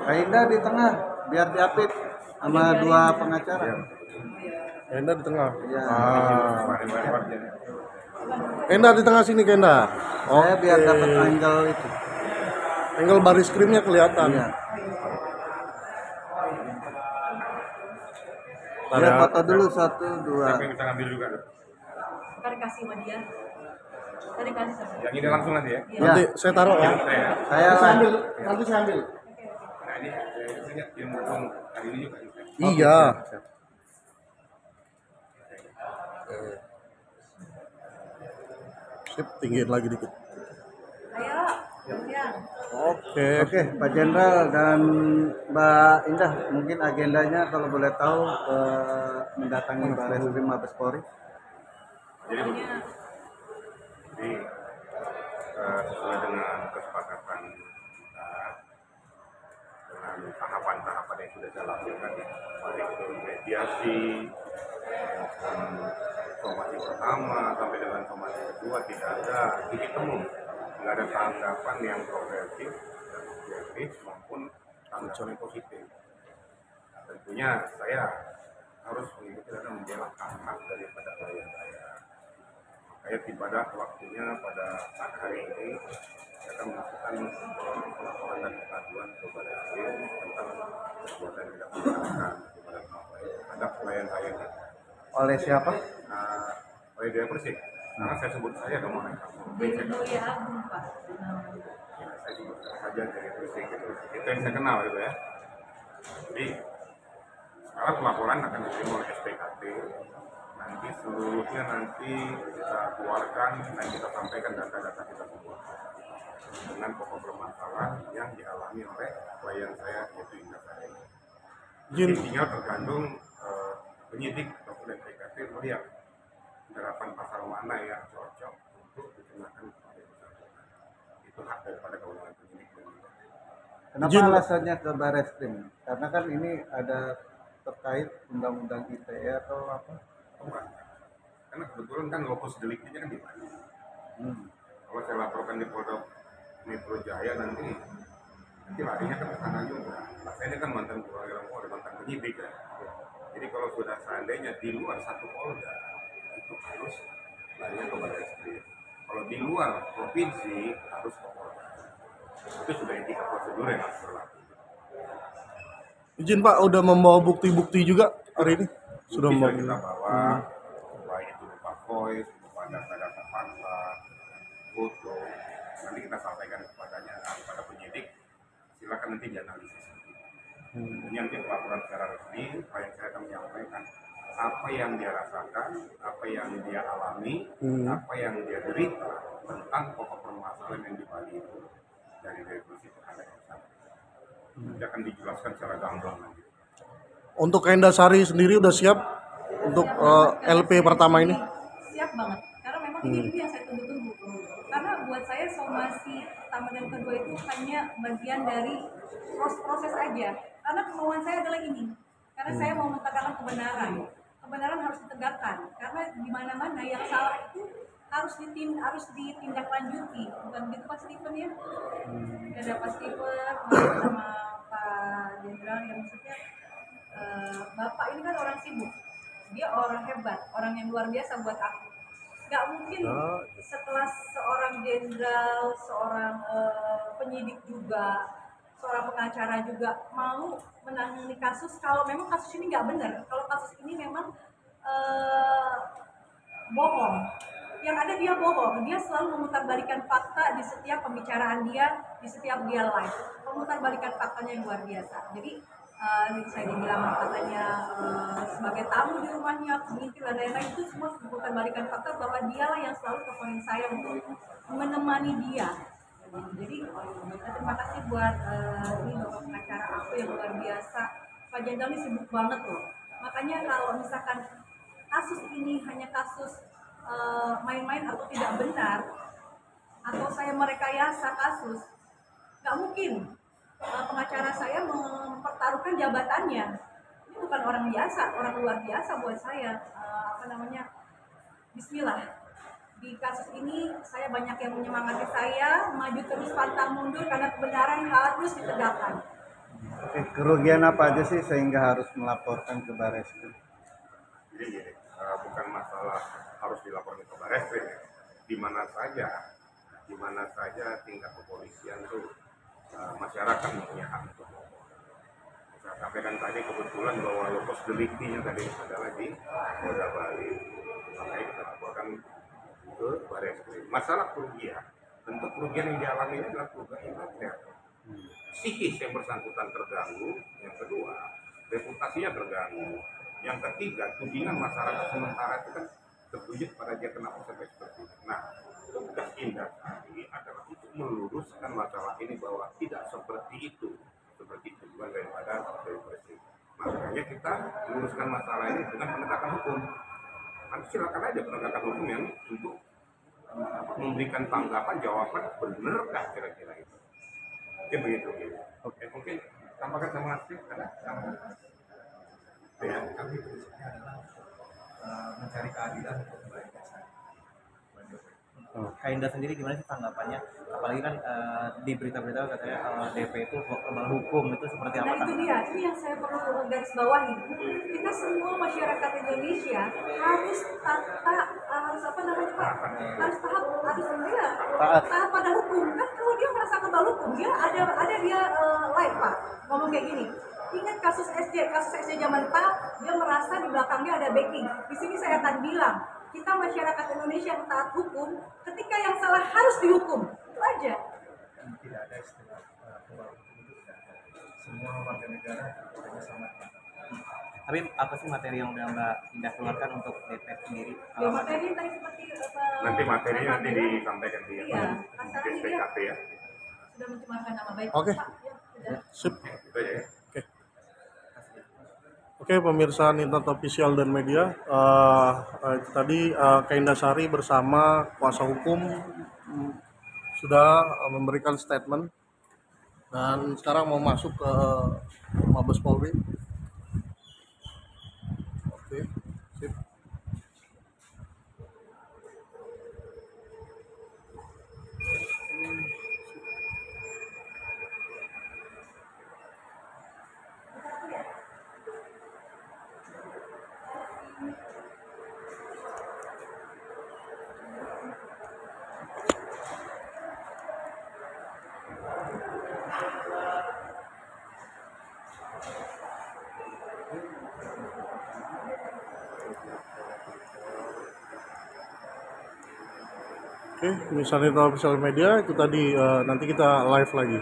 Kainda di tengah biar diapit sama dua pengacara. Kenda di tengah. Iya. Kenda di tengah sini Kenda. Saya biar dapat angle itu. Angle baris krimnya kelihatan. Iya. Ntar Ya, ya. foto dulu 1, 2. Siapa yang bisa ngambil juga? Tadi kasih sama dia. Tadi kasih sama dia. Yang ini langsung nanti ya? Nanti saya taruh ya. Saya Saya ambil. Nanti saya ambil. Nah ini saya ingat yang mumpung hari ini juga. Iya. Sip, tinggiin lagi dikit. Ayo, ya. Oke. Oke, Pak Jenderal dan Mbak Indah, mungkin agendanya kalau boleh tahu mendatangi Barreskrim Mabes Polri. Jadi begini. Jadi sesuai dengan kesepakatan kita dengan tahapan-tahapan yang sudah saya lakukan, baik itu mediasi maupun somasi pertama sampai dengan somasi kedua tidak ada titik temu, tidak ada tanggapan yang progresif dan objektif maupun tanggapan yang positif. Tentunya saya harus mengikuti dan membela hak daripada klien saya. Makanya pada waktunya pada saat hari ini saya akan melakukan laporan dan pengaduan kepada klien tentang perbuatan tidak menyenangkan terhadap klien saya. Oleh siapa? Oleh dia Persik. Karena saya sebut saya dong orang kamu. Jadi Mulia Agung, Pak. Saya sebut saja dari Persik itu yang saya kenal gitu ya. Jadi sekarang pelaporan akan diterima oleh SPKT. Nanti seluruhnya nanti kita keluarkan dan kita sampaikan data-data kita semua dengan pokok permasalahan yang dialami oleh klien saya yaitu Indah Sari. Intinya tergantung penyidik ataupun SPKT melihat penerapan pasal mana yang cocok untuk dikenakan kepada bersangkutan. Itu hak daripada kewenangan penyidik. Kenapa alasannya ke Barreskrim? Karena kan ini ada terkait undang-undang ITE atau apa? Bukan. Karena kebetulan kan lokus deliknya kan di mana. Kalau saya laporkan di Polda Metro Jaya nanti larinya kan ke sana juga. Nah, saya ini kan mantan perwira Polda, mantan penyidik ya. Jadi kalau sudah seandainya di luar satu Polda itu harus larinya ke Barreskrim. Kalau di luar provinsi harus ke Polda. Itu sudah etika prosedur yang harus berlaku. Izin Pak, udah membawa bukti-bukti juga hari ini? Sudah Bisa membawa. kita bawa, baik itu berupa voice, berupa data-data fakta, foto, nanti kita sampaikan kepada penyidik, silakan nanti dianalisis. Ini nanti pelaporan secara resmi, klien saya akan menyampaikan apa yang dia rasakan, apa yang dia alami, apa yang dia derita tentang pokok permasalahan yang dibagi itu dari revolusi terhadap yang nanti akan dijelaskan secara gamblang nanti. Untuk Kenda Sari sendiri udah siap untuk LP pertama ini? Siap banget, karena memang ini yang saya tunggu-tunggu. Karena buat saya somasi pertama dan kedua itu hanya bagian dari proses aja. Karena kemauan saya adalah ini. Karena saya mau menegakkan kebenaran. Kebenaran harus ditegakkan. Karena di mana-mana yang salah itu harus ditindaklanjuti. Bukan begitu Pak Stephen ya? Ada Pak Stephen sama Pak Jenderal yang maksudnya Bapak ini kan orang sibuk, dia orang hebat, orang yang luar biasa buat aku. Gak mungkin setelah seorang jenderal, seorang penyidik juga, seorang pengacara juga mau menangani kasus kalau memang kasus ini nggak benar, kalau kasus ini memang bohong. Yang ada dia bohong, dia selalu memutarbalikkan fakta di setiap pembicaraan dia, di setiap dia live. Memutarbalikkan faktanya yang luar biasa. Jadi saya dibilang katanya sebagai tamu di rumahnya, pengintil dan lain-lain, itu semua memutarbalikkan fakta bahwa dialah yang selalu teleponin saya untuk menemani dia. Jadi terima kasih buat ini bapak pengacara aku yang luar biasa. Pak Jenderal ini sibuk banget loh. Makanya kalau misalkan kasus ini hanya kasus main-main atau tidak benar, atau saya merekayasa kasus, nggak mungkin pengacara saya mempertaruhkan jabatannya. Ini bukan orang biasa, orang luar biasa buat saya. Bismillah. Di kasus ini saya banyak yang menyemangati saya, maju terus pantang mundur karena kebenaran harus ditegakkan. Oke, kerugian apa aja sih sehingga harus melaporkan ke Bareskrim? Jadi gini, bukan masalah harus dilaporkan ke Barreskrim ya. Di mana saja tingkat kepolisian tuh masyarakat punya hak untuk ngomong. Saya sampaikan tadi kebetulan bahwa lokus deliktinya tadi adalah di Polda Bali. Makanya kita laporkan ke Barreskrim. Masalah kerugian, bentuk kerugian yang dialami ini adalah kerugian material. Psikis yang bersangkutan terganggu, yang kedua reputasinya terganggu, yang ketiga tudingan masyarakat sementara itu kan tertuju pada dia kenapa sampai seperti itu. Nah, tugas Indah tadi adalah untuk meluruskan masalah ini bahwa tidak seperti itu bukan daripada represi. Makanya kita meluruskan masalah ini dengan penegakan hukum. Nanti silakan aja penegakan hukum yang untuk memberikan tanggapan jawaban benarkah kira-kira itu. Mungkin begitu. Oke, mungkin tambahkan sama Asri, ada tambahkan. Ya, Kami prinsipnya adalah mencari keadilan untuk kembali ke sana. Kak Indah sendiri gimana sih tanggapannya? Apalagi kan di berita-berita katanya DP itu kebal hukum itu seperti apa? Nah itu dia, ini yang saya perlu garis bawahi. Kita semua masyarakat Indonesia harus harus apa namanya Pak? Harus taat pada hukum. Kan kalau dia merasa kebal hukum, dia ada dia live Pak ngomong kayak gini. Ingat kasus SJ zaman Pak, dia merasa di belakangnya ada backing. Di sini saya akan bilang, kita masyarakat Indonesia yang taat hukum, ketika yang salah harus dihukum. Itu aja. Tidak ada istilah kebal hukum itu tidak ada. Semua warga negara hanya sama. Tapi apa sih materi yang udah Mbak Indah keluarkan untuk DP sendiri? Ya, materi tadi seperti nanti materinya nanti disampaikan di SPKP ya. Sudah mencemarkan nama baik Oke. Pak. Ya, sudah. Sip. Itu aja ya. Oke, pemirsa Nintat Official dan media, tadi Kak Indah Sari bersama kuasa hukum sudah memberikan statement dan sekarang mau masuk ke Mabes Polri. Oke, sip. Oke, pemirsa Nintat Official Media itu tadi nanti kita live lagi.